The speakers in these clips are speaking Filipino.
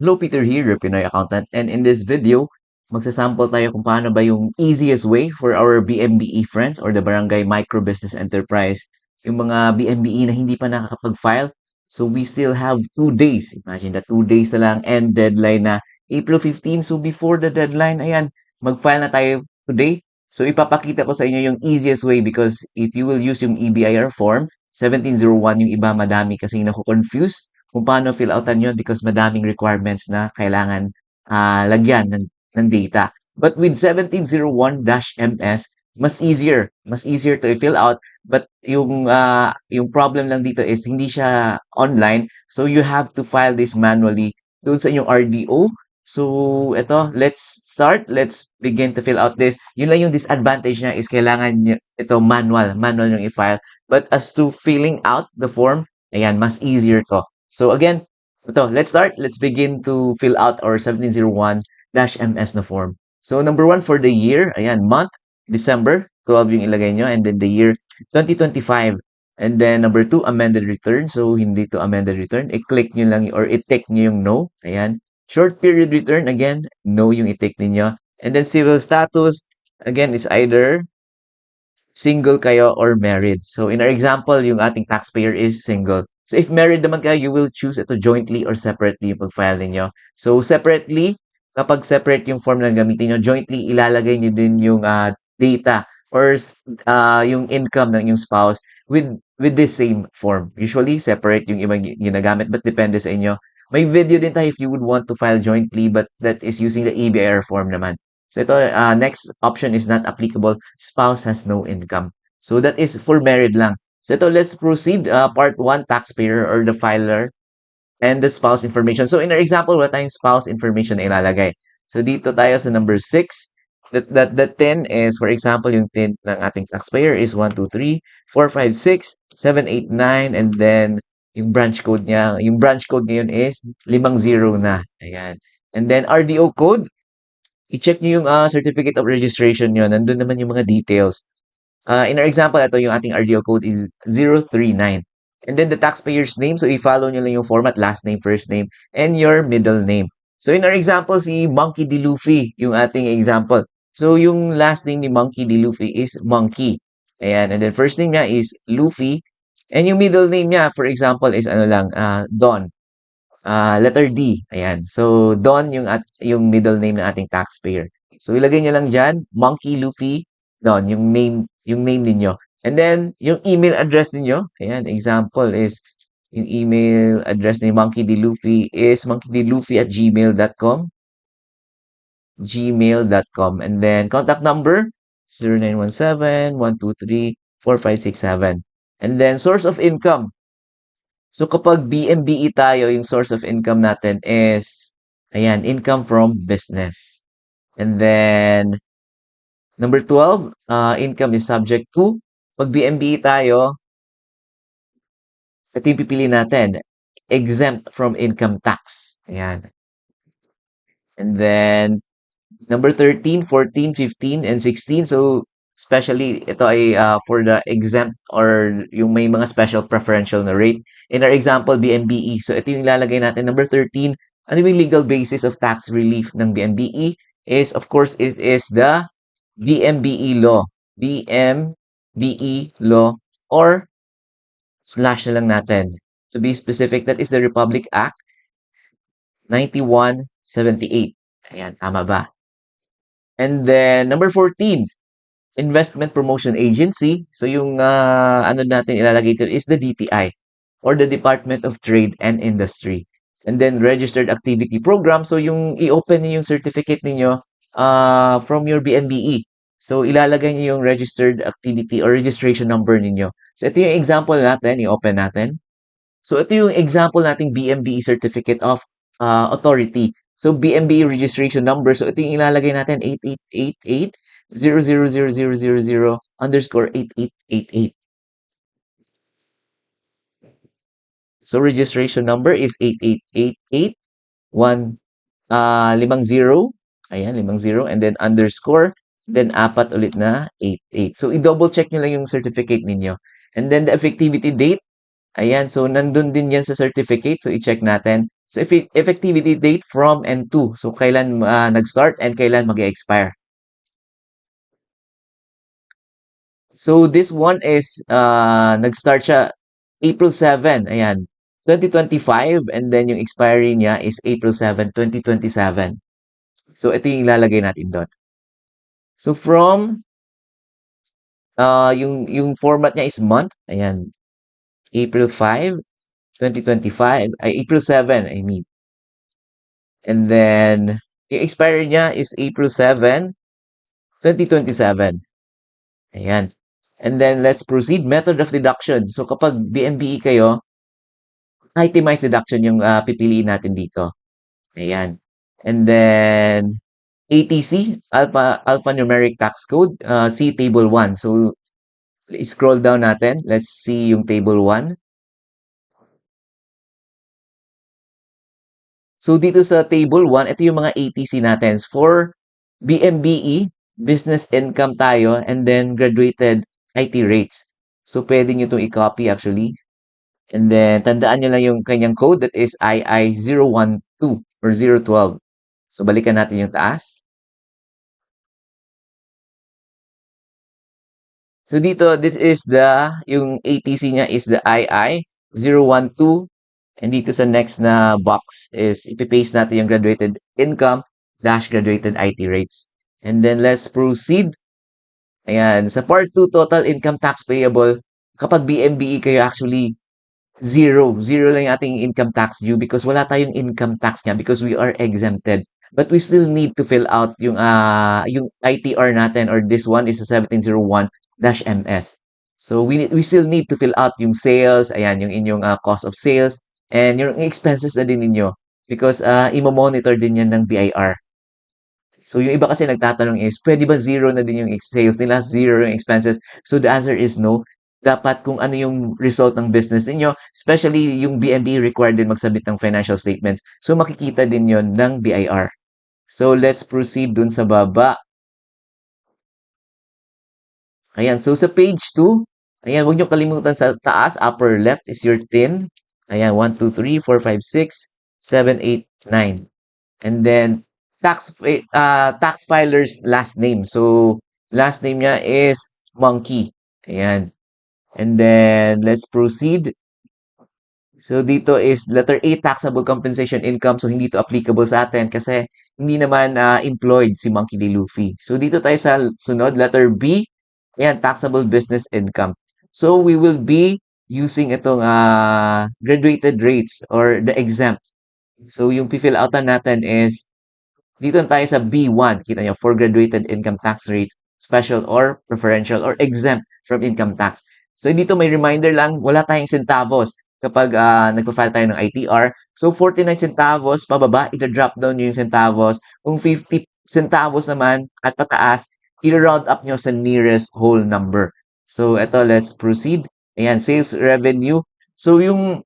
Hello, Peter here, your Pinoy accountant. And in this video, magsasample tayo kung paano ba yung easiest way for our BMBE friends or the Barangay Micro Business Enterprise, yung mga BMBE na hindi pa nakakapag-file. So we still have 2 days. Imagine that 2 days na lang and deadline na April 15. So before the deadline, ayan, mag-file na tayo today. So ipapakita ko sa inyo yung easiest way because if you will use yung EBIR form, 1701 yung iba madami kasi naku-confuse kung paano fill outan yun because madaming requirements na kailangan lagyan ng data. But with 1701-MS, mas easier to fill out. But yung problem lang dito is hindi siya online. So you have to file this manually doon sa inyong RDO. So ito, let's start. Let's begin to fill out this. Yun lang yung disadvantage niya is kailangan ito manual yung i-file. But as to filling out the form, ayan, mas easier to. So again, let's start. Let's begin to fill out our 1701-MS na form. So number one for the year, ayan, month, December, 12 yung ilagay nyo, and then the year, 2025. And then number two, amended return. So hindi to amended return. I-click nyo lang or i-tick nyo yung no. Ayan. Short period return, again, no yung i-tick ninyo. And then civil status, again, is either single kayo or married. So in our example, yung ating taxpayer is single. So if married naman kayo, you will choose ito jointly or separately yung pag-file ninyo. So separately, kapag separate yung form na gamitin nyo, jointly ilalagay nyo din yung data or yung income ng yung spouse with this same form. Usually, separate yung ibang ginagamit but depende sa inyo. May video din tayo if you would want to file jointly but that is using the EBIR form naman. So ito, next option is not applicable. Spouse has no income. So that is for married lang. So ito, let's proceed. Part 1, taxpayer or the filer and the spouse information. So in our example, wala tayong spouse information na ilalagay. So dito tayo sa number 6. The 10 is, for example, yung 10 ng ating taxpayer is 1, 2, 3, 4, 5, 6, 7, 8, 9, and then yung branch code niya, yung branch code ngayon is 50 na. Ayan. And then RDO code, i-check nyo yung certificate of registration nyo. Nandun naman yung mga details. In our example, ito yung ating RDO code is 039. And then the taxpayer's name, so i-follow nyo lang yung format, last name, first name, and your middle name. So in our example, si Monkey D. Luffy, yung ating example. So yung last name ni Monkey D. Luffy is Monkey. Ayan, and then first name niya is Luffy. And yung middle name niya, for example, is ano lang, Don. Letter D. Ayan. So, Don yung middle name ng ating taxpayer. So, ilagay nyo lang dyan, Monkey Luffy Don, yung name ninyo. And then, yung email address ninyo, ayan, example is, yung email address ni Monkey D. Luffy is monkeydluffy@gmail.com, gmail.com. And then, contact number, 0917-123-4567. And then, source of income. So kapag BMBE tayo, yung source of income natin is, ayan, income from business. And then, number 12, income is subject to. Pag BMBE tayo, ito yung pipili natin, exempt from income tax. Ayan. And then, number 13, 14, 15, and 16. So, especially, ito ay for the exempt or yung may mga special preferential na rate. In our example, BMBE. So, ito yung ilalagay natin. Number 13, ano yung legal basis of tax relief ng BMBE? Is, of course, it is the BMBE law. BMBE law or slash na lang natin. To be specific, that is the Republic Act 9178. Ayan, tama ba? And then, number 14, investment promotion agency. So yung ano natin ilalagay dito is the DTI or the Department of Trade and Industry. And then registered activity program. So yung i-open niyo yung certificate niyo from your BMBE. So ilalagay niyo yung registered activity or registration number niyo. So ito yung example natin, i-open natin. So ito yung example nating BMBE Certificate of Authority. So BMBE registration number. So ito yung ilalagay natin 8888 0000000_8888. So registration number is 8888 50. Ayan, 50. And then underscore. Then apat ulit na 88. So i-double check nyo lang yung certificate ninyo. And then the effectivity date. Ayan, so nandun din yan sa certificate. So i-check natin. So effectivity date from and to. So kailan nag-start and kailan mag-expire. So this one is nag-start siya April 7, ayan, 2025, and then yung expiry niya is April 7, 2027. So ito yung ilalagay natin doon. So from yung format niya is month, ayan, April 5, 2025, ay April 7, I mean. And then yung expiry niya is April 7, 2027. Ayan. And then let's proceed. Method of deduction. So kapag BMBE kayo, itemized deduction yung pipiliin natin dito. Ayan. And then ATC, alphanumeric tax code, see table 1. So scroll down natin. Let's see yung table 1. So dito sa table 1, ito yung mga ATC natin. For BMBE, business income tayo, and then graduated IT rates. So pwede nyo itong i-copy actually. And then tandaan nyo lang yung kanyang code, that is II012 or 012. So balikan natin yung taas. So dito, this is yung ATC niya is the II012. And dito sa next na box is ipipaste natin yung graduated income dash graduated IT rates. And then let's proceed. Ayan, sa part 2, total income tax payable. Kapag BMBE kayo actually, zero. Zero lang yung ating income tax due because wala tayong income tax niya because we are exempted. But we still need to fill out yung ITR natin, or this one is a 1701-MS. So we still need to fill out yung sales, ayan, yung inyong cost of sales, and yung expenses na din ninyo because imo-monitor din yan ng BIR. So yung iba kasi nagtatanong is, pwede ba zero na din yung sales nila, zero yung expenses? So the answer is no. Dapat kung ano yung result ng business ninyo, especially yung BMB required din magsabit ng financial statements. So makikita din yon ng BIR. So let's proceed dun sa baba. Ayan, so sa page 2, ayan, huwag niyo kalimutan sa taas, upper left is your tin. Ayan, 1, 2, 3, 4, 5, 6, 7, 8, 9. And then tax filer's last name. So last name niya is Monkey. Ayan. And then let's proceed. So dito is letter A, taxable compensation income. So hindi to applicable sa atin kasi hindi naman employed si Monkey D. Luffy. So dito tayo sa sunod, letter B. Ayan, taxable business income. So we will be using itong graduated rates or the exempt. So yung pifill outan natin is dito na tayo sa B1. Kita nyo, for graduated income tax rates, special or preferential or exempt from income tax. So dito may reminder lang, wala tayong centavos kapag nagpa-file tayo ng ITR. So 49 centavos pababa, ita-drop down nyo yung centavos. Kung 50 centavos naman at pataas, i-round up nyo sa nearest whole number. So ito, let's proceed. Ayan, sales revenue. So yung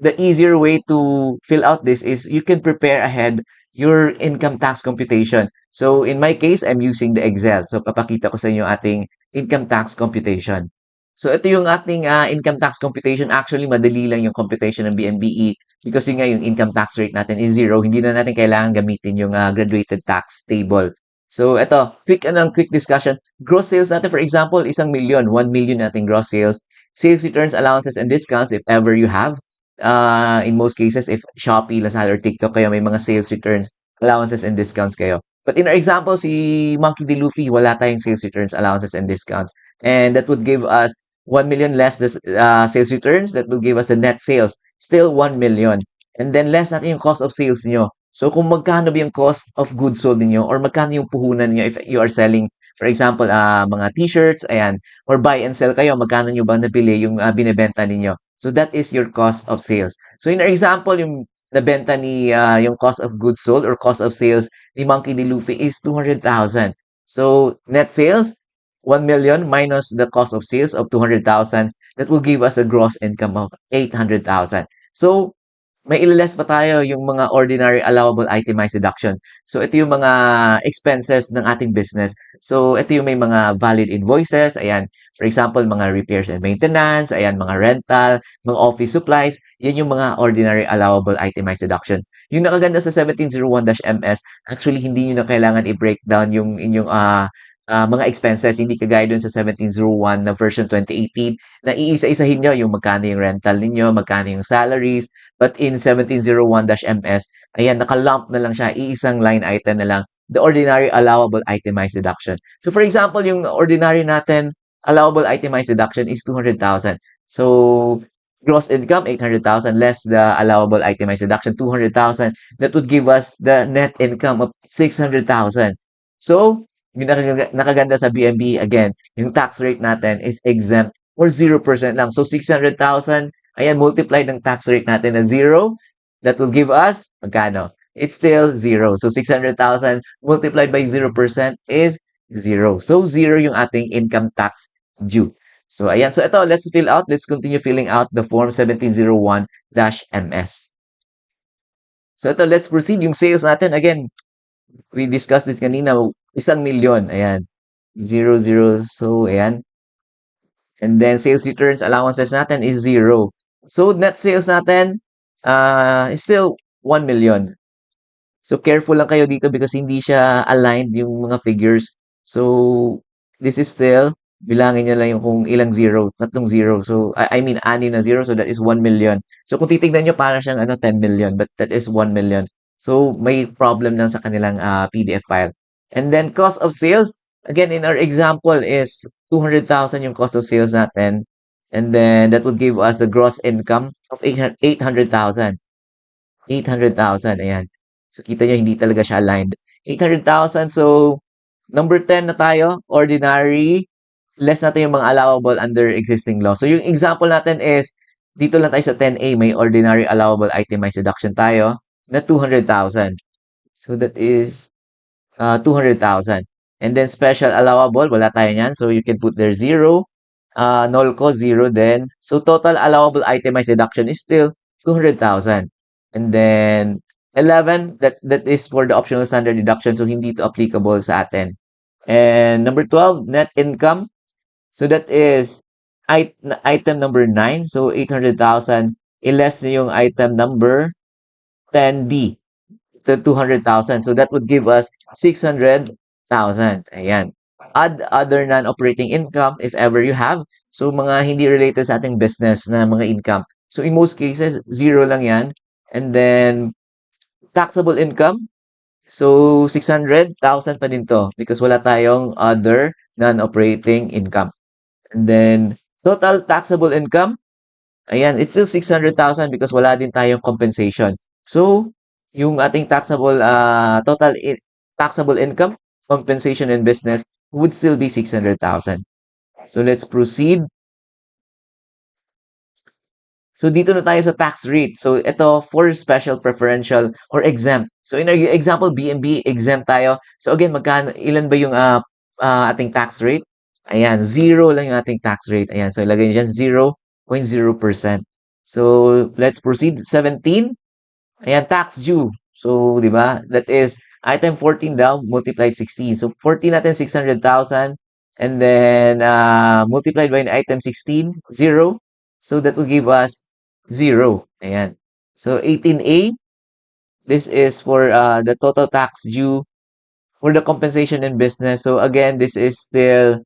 the easier way to fill out this is you can prepare ahead your income tax computation. So in my case, I'm using the Excel. So papakita ko sa inyo ating income tax computation. So ito yung ating income tax computation. Actually, madali lang yung computation ng BMBE because yun nga yung income tax rate natin is zero. Hindi na natin kailangan gamitin yung graduated tax table. So ito, quick discussion. Gross sales natin, for example, 1,000,000, 1 million nating gross sales. Sales returns, allowances, and discounts if ever you have. In most cases, if Shopee, Lazada, or TikTok kayo, may mga sales returns, allowances, and discounts kayo. But in our example, si Monkey D. Luffy, wala tayong sales returns, allowances, and discounts. And that would give us 1 million less the sales returns. That will give us the net sales. Still 1 million. And then less natin yung cost of sales nyo. So kung magkano ba yung cost of goods sold niyo or magkano yung puhunan niyo if you are selling, for example, mga t-shirts, ayan, or buy and sell kayo, magkano nyo ba nabili yung binebenta ninyo? So that is your cost of sales. So in our example, yung nabenta ni yung cost of goods sold or cost of sales ni Monkey D. Luffy is 200,000. So net sales 1 million minus the cost of sales of 200,000, that will give us a gross income of 800,000. So may ilaless pa tayo yung mga ordinary allowable itemized deduction. So, ito yung mga expenses ng ating business. So, ito yung may mga valid invoices. Ayan. For example, mga repairs and maintenance. Ayan, mga rental, mga office supplies. Yan yung mga ordinary allowable itemized deduction. Yung nakaganda sa 1701-MS, actually, hindi nyo na kailangan i-breakdown yung inyong mga expenses. Hindi kagaya dun sa 1701 na version 2018 na iisa-isahin nyo yung magkano yung rental ninyo, magkano yung salaries. But in 1701-MS, ayan, nakalump na lang siya, iisang line item na lang, the ordinary allowable itemized deduction. So for example, yung ordinary natin, allowable itemized deduction is 200,000. So gross income, 800,000 less the allowable itemized deduction, 200,000. That would give us the net income of 600,000. So, yung nakaganda sa BMB, again, yung tax rate natin is exempt or 0% lang. So 600,000, ayan, multiply ng tax rate natin na 0, that will give us, magkano? It's still 0. So 600,000 multiplied by 0% is 0. So 0 yung ating income tax due. So ayan, so ito, let's continue filling out the form 1701-MS. So ito, let's proceed. Yung sales natin, again, we discussed this kanina, 1,000,000. Ayan. 0, 0. So, ayan. And then, sales returns allowances natin is 0. So, net sales natin is still 1,000,000. So, careful lang kayo dito because hindi siya aligned yung mga figures. So, this is still, bilangin nyo lang yung kung ilang zero, tatlong zero. So, I mean, anim na zero. So, that is 1,000,000. So, kung titignan nyo, para siyang 10 million. But that is 1,000,000. So, may problem lang sa kanilang PDF file. And then, cost of sales, again, in our example is 200,000 yung cost of sales natin. And then, that would give us the gross income of 800,000. 800,000, ayan. So, kita nyo, hindi talaga siya aligned. 800,000, so, number 10 na tayo, ordinary, less natin yung mga allowable under existing law. So, yung example natin is, dito lang tayo sa 10A, may ordinary allowable itemized deduction tayo na 200,000. So, that is 200,000. And then, special allowable, wala tayo niyan. So, you can put there 0. Null ko, 0 then. So, total allowable itemized deduction is still 200,000. And then, 11, that is for the optional standard deduction. So, hindi ito applicable sa atin. And number 12, net income. So, that is item number 9. So, 800,000. I-less nyo yung item number 10D to 200,000. So, that would give us 600,000. Ayan. Add other non-operating income if ever you have. So, mga hindi related sa ating business na mga income. So, in most cases, 0 lang yan. And then, taxable income. So, 600,000 pa din to because wala tayong other non-operating income. And then, total taxable income. Ayan, it's still 600,000 because wala din tayong compensation. So, yung ating taxable income, compensation and business would still be 600,000. So, let's proceed. So, dito na tayo sa tax rate. So, ito for special, preferential, or exempt. So, in our example, BMB, exempt tayo. So, again, ilan ba yung ating tax rate? Ayan, 0 lang yung ating tax rate. Ayan, so ilagay nyo dyan, 0.0%. So, let's proceed. 17. Ayan, tax due. So, di ba? That is, item 14 daw, multiplied 16. So, 14 natin, 600,000. And then, multiplied by item 16, 0. So, that will give us 0. Ayan. So, 18A, this is for the total tax due for the compensation in business. So, again, this is still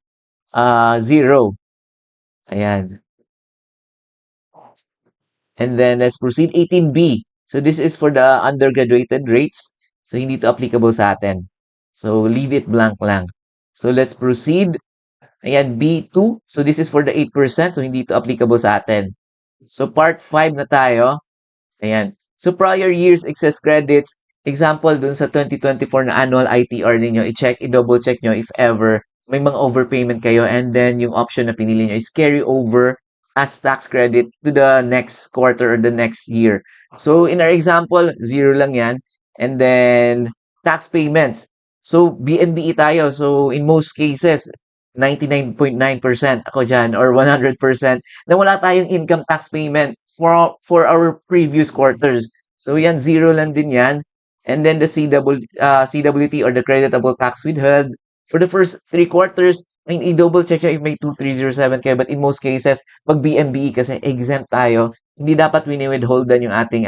0. Ayan. And then, let's proceed. 18B. So, this is for the undergraduated rates. So, hindi to applicable sa atin. So, leave it blank lang. So, let's proceed. Ayan, B2. So, this is for the 8%. So, hindi to applicable sa atin. So, part 5 na tayo. Ayan. So, prior years excess credits. Example, dun sa 2024 na annual ITR ninyo, i-double check nyo if ever may mga overpayment kayo and then yung option na pinili nyo is carry over as tax credit to the next quarter or the next year. So, in our example, 0 lang yan. And then, tax payments. So, BMBE tayo. So, in most cases, 99.9% ako dyan or 100% na wala tayong income tax payment for our previous quarters. So yan, zero lang din yan. And then the CWT or the creditable tax withheld for the first 3 quarters. I mean, i-double check siya if may 2307 kayo. But in most cases, pag BMBE kasi exempt tayo, hindi dapat wini-withholdan yung ating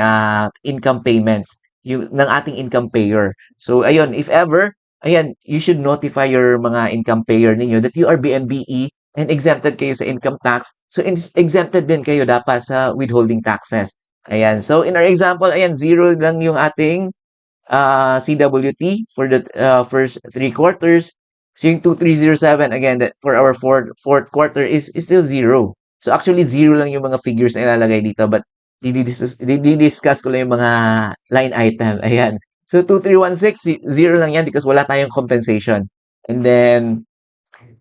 income payments ng ating income payer. So, ayun, if ever, ayan, you should notify your mga income payer ninyo that you are BMBE and exempted kayo sa income tax. So, exempted din kayo dapat sa withholding taxes. Ayan. So, in our example, ayan, zero lang yung ating CWT for the first 3 quarters. So yung 2307 again that for our fourth quarter is still zero. So actually zero lang yung mga figures na ilalagay dito but di-discuss ko lang yung mga line item. Ayan. So 2316 zero lang yan because wala tayong compensation. And then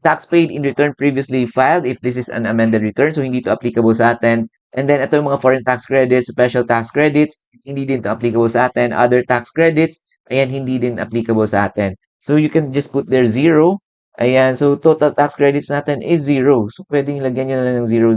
tax paid in return previously filed if this is an amended return. So, hindi to applicable sa atin. And then, ito yung mga foreign tax credits, special tax credits, hindi din to applicable sa atin. Other tax credits, ayan, hindi din applicable sa atin. So, you can just put there zero. Ayan, so total tax credits natin is zero. So, pwedeng lagyan nyo na lang ng zero.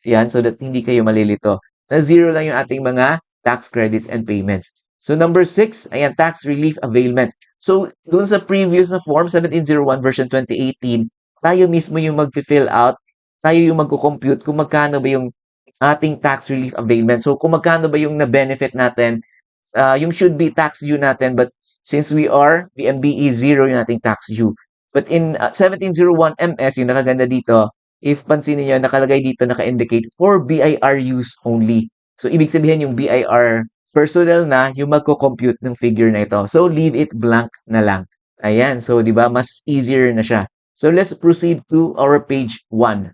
Yan, so that hindi kayo malilito. Na zero lang yung ating mga tax credits and payments. So, number 6, ayan, tax relief availment. So, dun sa previous na form, 1701 version 2018, tayo mismo yung mag-fill out, tayo yung magko-compute kung magkano ba yung ating tax relief availment. So, kung magkano ba yung na-benefit natin, yung should be tax due natin, but since we are BMBE, zero yung ating tax due. But in 1701 MS, yung nakaganda dito, if pansinin niyo, nakalagay dito, naka-indicate for BIR use only. So, ibig sabihin yung BIR personal na yung magko-compute ng figure na ito. So, leave it blank na lang. Ayan. So, di ba? Mas easier na siya. So, let's proceed to our page 1.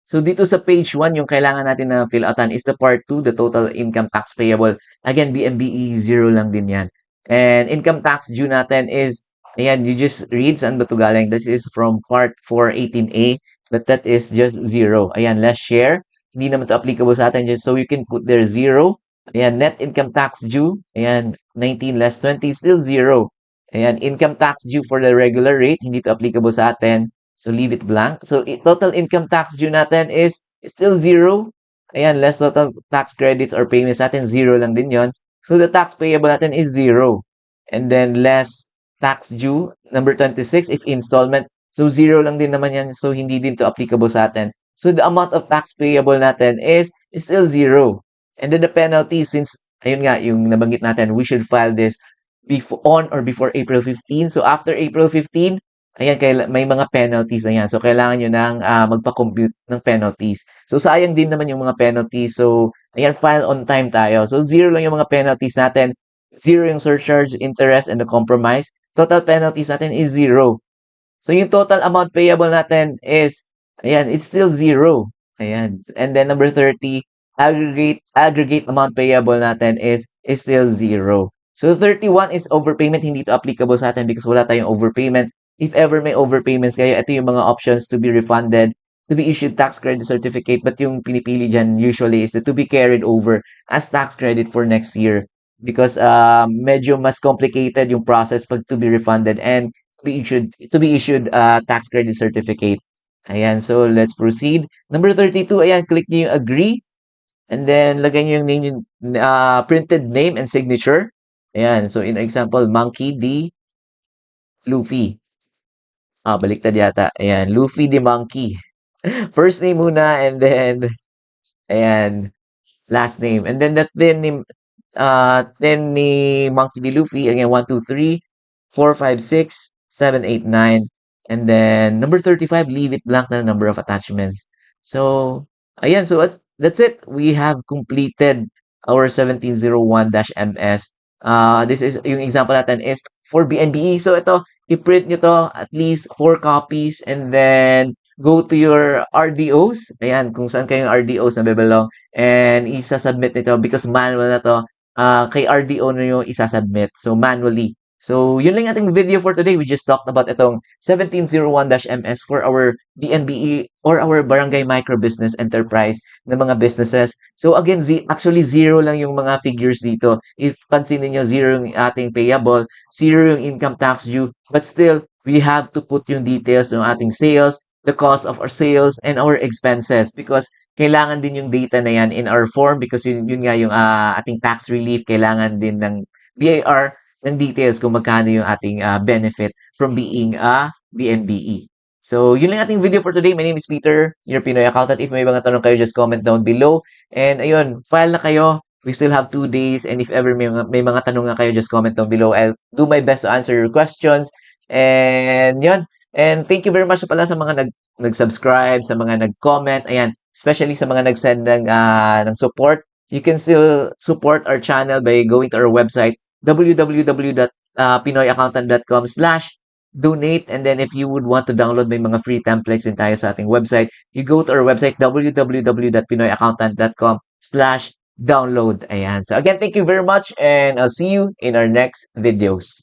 So, dito sa page 1, yung kailangan natin na fill outan is the part 2, the total income tax payable. Again, BMBE, zero lang din yan. And income tax due natin is, ayan, you just read saan ba ito galing. This is from part 418A, but that is just zero. Ayan, let's share. Hindi naman ito applicable sa atin, just so you can put there zero. Ayan, net income tax due. Ayan, 19 less 20, still zero. Ayan, income tax due for the regular rate, hindi ito applicable sa atin. So, leave it blank. So, total income tax due natin is still zero. Ayan, less total tax credits or payments natin, zero lang din yon. So, the tax payable natin is zero. And then, less tax due, number 26, if installment. So, zero lang din naman yan. So, hindi din to applicable sa atin. So, the amount of tax payable natin is still zero. And then, the penalty, since, ayun nga, yung nabanggit natin, we should file this on or before April 15. So, after April 15, ayan, may mga penalties na yan. So, kailangan nyo nang magpa-compute ng penalties. So, sayang din naman yung mga penalties. So, ayan, file on time tayo. So, zero lang yung mga penalties natin. Zero yung surcharge, interest, and the compromise. Total penalties natin is zero. So, yung total amount payable natin is, ayan, it's still zero. Ayan. And then, number 30, aggregate amount payable natin is still zero. So, 31 is overpayment. Hindi to applicable sa atin because wala tayong overpayment. If ever may overpayments kayo, ito yung mga options to be refunded, to be issued tax credit certificate, but yung pinipili dyan usually is to be carried over as tax credit for next year because medyo mas complicated yung process pag to be refunded and to be issued tax credit certificate. Ayan, so let's proceed. Number 32, ayan, click nyo yung agree and then lagay nyo yung name, yung printed name and signature. Ayan, so in example, Monkey D. Luffy. Baliktad yata. Ayan, Luffy the Monkey. First name muna and then, ayan, last name. And then then ni Monkey D. Luffy, again, 1, 2, 3, 4, 5, 6, 7, 8, 9. And then, number 35, leave it blank na number of attachments. So, ayan, so that's it. We have completed our 1701-MS. This is, yung example natin is for BNBE. So, ito, i-print nyo to at least 4 copies and then go to your RDOs. Ayan, kung saan kayong RDOs na bebelong and isa-submit nito because manual na to. Kay RDO na yung isa-submit. So, manually. So, yun lang yung ating video for today. We just talked about itong 1701-MS for our BNBE or our Barangay Micro Business Enterprise na mga businesses. So, again, actually zero lang yung mga figures dito. If pansinin nyo, zero yung ating payable, zero yung income tax due, but still, we have to put yung details ng ating sales, the cost of our sales and our expenses because kailangan din yung data na yan in our form because yun nga yung ating tax relief, kailangan din ng BIR ng details kung magkano yung ating benefit from being a BMBE. So, yun lang ating video for today. My name is Peter, your Pinoy accountant. If may mga tanong kayo, just comment down below. And ayun, file na kayo. We still have 2 days. And if ever may mga tanong nga kayo, just comment down below. I'll do my best to answer your questions. And yun. And thank you very much pala sa mga nag-subscribe, sa mga nag-comment. Ayan, especially sa mga nag-send ng support. You can still support our channel by going to our website www.pinoyaccountant.com/donate. And then if you would want to download may mga free templates din tayo sa ating website, you go to our website www.pinoyaccountant.com/download. Ayan. So again, thank you very much and I'll see you in our next videos.